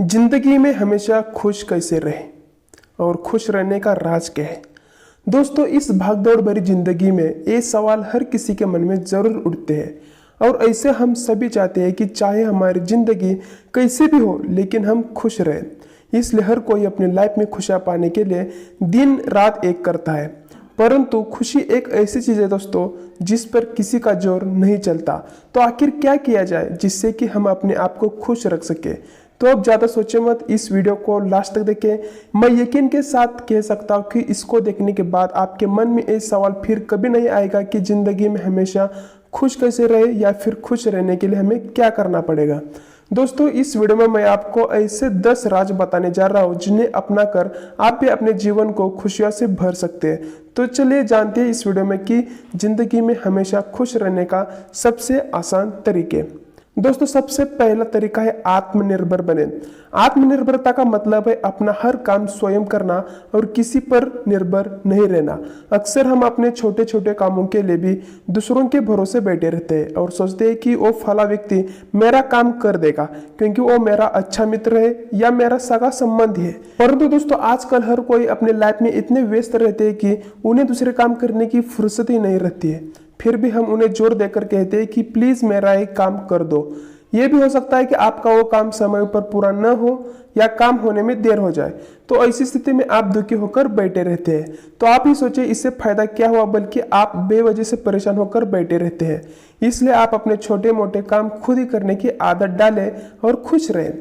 जिंदगी में हमेशा खुश कैसे रहे और खुश रहने का राज क्या है। दोस्तों, इस भागदौड़ भरी जिंदगी में ये सवाल हर किसी के मन में जरूर उठते हैं और ऐसे हम सभी चाहते हैं कि चाहे हमारी जिंदगी कैसे भी हो लेकिन हम खुश रहें। इसलिए हर कोई अपनी लाइफ में खुशियाँ पाने के लिए दिन रात एक करता है, परंतु खुशी एक ऐसी चीज़ है दोस्तों जिस पर किसी का जोर नहीं चलता। तो आखिर क्या किया जाए जिससे कि हम अपने आप को खुश रख सके। तो अब ज़्यादा सोचे मत, इस वीडियो को लास्ट तक देखें। मैं यकीन के साथ कह सकता हूँ कि इसको देखने के बाद आपके मन में ये सवाल फिर कभी नहीं आएगा कि ज़िंदगी में हमेशा खुश कैसे रहे या फिर खुश रहने के लिए हमें क्या करना पड़ेगा। दोस्तों, इस वीडियो में मैं आपको ऐसे 10 राज बताने जा रहा हूँ जिन्हें अपना कर आप भी अपने जीवन को खुशियों से भर सकते हैं। तो चलिए जानते हैं इस वीडियो में कि ज़िंदगी में हमेशा खुश रहने का सबसे आसान तरीके। दोस्तों, सबसे पहला तरीका है आत्मनिर्भर बने। आत्मनिर्भरता का मतलब है अपना हर काम स्वयं करना और किसी पर निर्भर नहीं रहना। अक्सर हम अपने छोटे छोटे कामों के लिए भी दूसरों के भरोसे बैठे रहते हैं और सोचते हैं कि वो फला व्यक्ति मेरा काम कर देगा क्योंकि वो मेरा अच्छा मित्र है या मेरा सगा संबंधी है। परंतु दोस्तों, आजकल हर कोई अपने लाइफ में इतने व्यस्त रहते हैं कि उन्हें दूसरे काम करने की फुर्सत ही नहीं रहती है। फिर भी हम उन्हें जोर देकर कहते हैं कि प्लीज मेरा एक काम कर दो। ये भी हो सकता है कि आपका वो काम समय पर पूरा न हो या काम होने में देर हो जाए, तो ऐसी स्थिति में आप दुखी होकर बैठे रहते हैं। तो आप ही सोचिए इससे फायदा क्या हुआ, बल्कि आप बेवजह से परेशान होकर बैठे रहते हैं। इसलिए आप अपने छोटे मोटे काम खुद ही करने की आदत डालें और खुश रहें।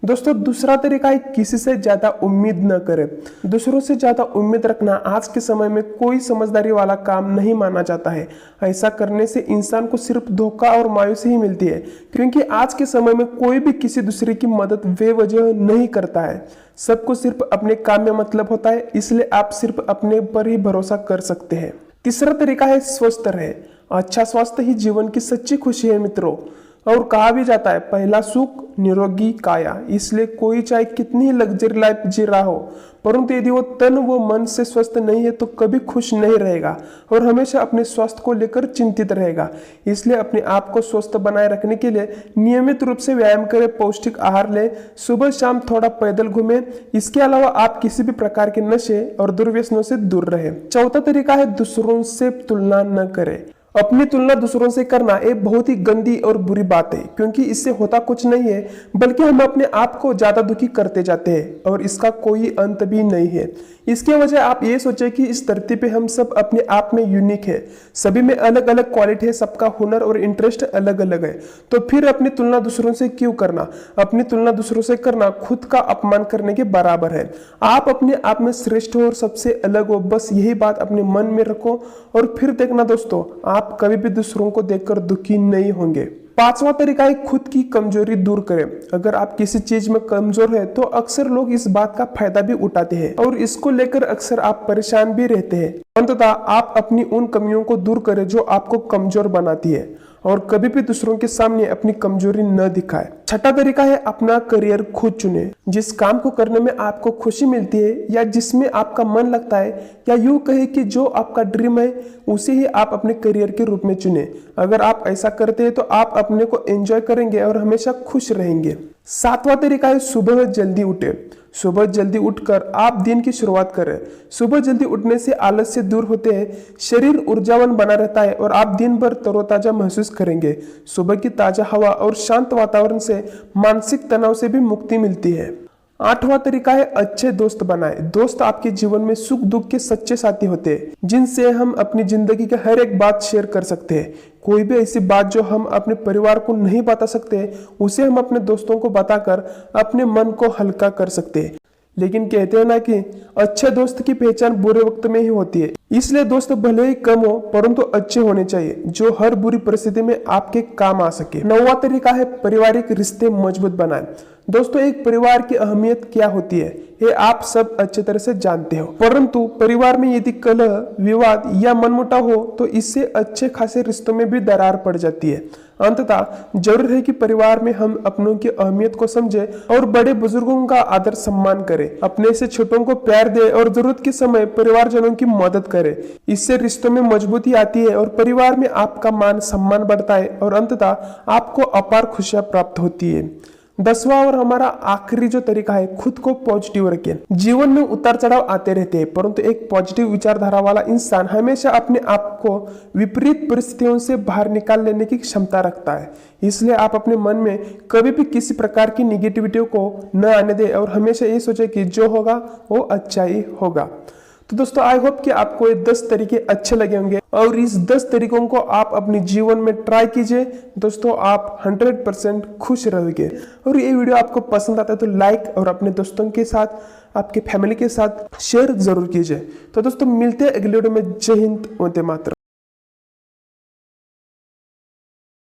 दोस्तों, दूसरा तरीका है किसी से ज्यादा उम्मीद न करें। दूसरों से ज्यादा उम्मीद रखना आज के समय में कोई समझदारी वाला काम नहीं माना जाता है। ऐसा करने से इंसान को सिर्फ धोखा और मायूसी ही मिलती है, क्योंकि आज के समय में कोई भी किसी दूसरे की मदद बेवजह नहीं करता है। सबको सिर्फ अपने काम में मतलब होता है, इसलिए आप सिर्फ अपने पर ही भरोसा कर सकते हैं। तीसरा तरीका है स्वस्थ रहे। अच्छा स्वास्थ्य ही जीवन की सच्ची खुशी है मित्रों। और कहा भी जाता है पहला सुख निरोगी काया। इसलिए कोई चाहे कितनी लग्जरी लाइफ जी रहा हो, परंतु यदि वो तन व मन से स्वस्थ नहीं है तो कभी खुश नहीं रहेगा और हमेशा अपने स्वास्थ्य को लेकर चिंतित रहेगा। इसलिए अपने आप को स्वस्थ बनाए रखने के लिए नियमित रूप से व्यायाम करें, पौष्टिक आहार लें, सुबह शाम थोड़ा पैदल घूमें। इसके अलावा आप किसी भी प्रकार के नशे और दुर्व्यसनों से दूर रहें। चौथा तरीका है दूसरों से तुलना न करें। अपनी तुलना दूसरों से करना एक बहुत ही गंदी और बुरी बात है, क्योंकि इससे होता कुछ नहीं है बल्कि हम अपने आप को ज्यादा दुखी करते जाते हैं और इसका कोई अंत भी नहीं है। इसके वजह आप ये सोचें कि इस धरती पे हम सब अपने आप में यूनिक है, सभी में अलग अलग क्वालिटी है, सबका हुनर और इंटरेस्ट अलग अलग है। तो फिर अपनी तुलना दूसरों से क्यों करना। अपनी तुलना दूसरों से करना खुद का अपमान करने के बराबर है। आप अपने आप में श्रेष्ठ हो और सबसे अलग हो, बस यही बात अपने मन में रखो और फिर देखना दोस्तों, आप कभी भी दूसरों को देखकर दुखी नहीं होंगे। पांचवा तरीका है खुद की कमजोरी दूर करें। अगर आप किसी चीज में कमजोर है तो अक्सर लोग इस बात का फायदा भी उठाते हैं और इसको लेकर अक्सर आप परेशान भी रहते हैं। अंततः आप अपनी उन कमियों को दूर करें जो आपको कमजोर बनाती है और कभी भी दूसरों के सामने अपनी कमजोरी न दिखाए। छठा तरीका है अपना करियर खुद चुने। जिस काम को करने में आपको खुशी मिलती है या जिसमें आपका मन लगता है, या यूं कहे कि जो आपका ड्रीम है उसे ही आप अपने करियर के रूप में चुने। अगर आप ऐसा करते हैं तो आप अपने को एंजॉय करेंगे और हमेशा खुश रहेंगे। सातवां तरीका है सुबह जल्दी उठे। सुबह जल्दी उठकर आप दिन की शुरुआत करें। सुबह जल्दी उठने से आलस्य दूर होते हैं, शरीर ऊर्जावान बना रहता है और आप दिन भर तरोताजा महसूस करेंगे। सुबह की ताजा हवा और शांत वातावरण से मानसिक तनाव से भी मुक्ति मिलती है। आठवां तरीका है अच्छे दोस्त बनाए। दोस्त आपके जीवन में सुख दुख के सच्चे साथी होते हैं, जिनसे हम अपनी जिंदगी के हर एक बात शेयर कर सकते हैं। कोई भी ऐसी बात जो हम अपने परिवार को नहीं बता सकते, उसे हम अपने दोस्तों को बताकर अपने मन को हल्का कर सकते हैं। लेकिन कहते हैं ना कि अच्छे दोस्त की पहचान बुरे वक्त में ही होती है। इसलिए दोस्त भले ही कम हो परंतु अच्छे होने चाहिए जो हर बुरी परिस्थिति में आपके काम आ सके। नौवां तरीका है पारिवारिक रिश्ते मजबूत बनाएं। दोस्तों, एक परिवार की अहमियत क्या होती है ये आप सब अच्छे तरह से जानते हो, परंतु परिवार में यदि कलह, विवाद या मनमुटाव हो तो इससे अच्छे खासे रिश्तों में भी दरार पड़ जाती है। अंततः जरूरी है कि परिवार में हम अपनों की अहमियत को समझें और बड़े बुजुर्गों का आदर सम्मान करें, अपने से छोटों को प्यार दें और जरूरत के समय परिवारजनों की मदद करें। इससे रिश्तों में मजबूती आती है और परिवार में आपका मान सम्मान बढ़ता है और अंततः आपको अपार खुशियां प्राप्त होती है। 10वां और हमारा आखिरी जो तरीका है, खुद को पॉजिटिव रखें। जीवन में उतार चढ़ाव आते रहते हैं, परंतु एक पॉजिटिव विचारधारा वाला इंसान हमेशा अपने आप को विपरीत परिस्थितियों से बाहर निकाल लेने की क्षमता रखता है। इसलिए आप अपने मन में कभी भी किसी प्रकार की निगेटिविटी को न आने दें और हमेशा ये सोचें कि जो होगा वो अच्छा ही होगा। तो दोस्तों आई होप कि आपको ये 10 तरीके अच्छे लगे होंगे और इस 10 तरीकों को आप अपने जीवन में ट्राई कीजिए। दोस्तों आप 100% खुश रहोगे। और ये वीडियो आपको पसंद आता है तो लाइक और अपने दोस्तों के साथ, आपके फैमिली के साथ शेयर जरूर कीजिए। तो दोस्तों मिलते हैं अगले वीडियो में। जय हिंद, वंदे मातरम।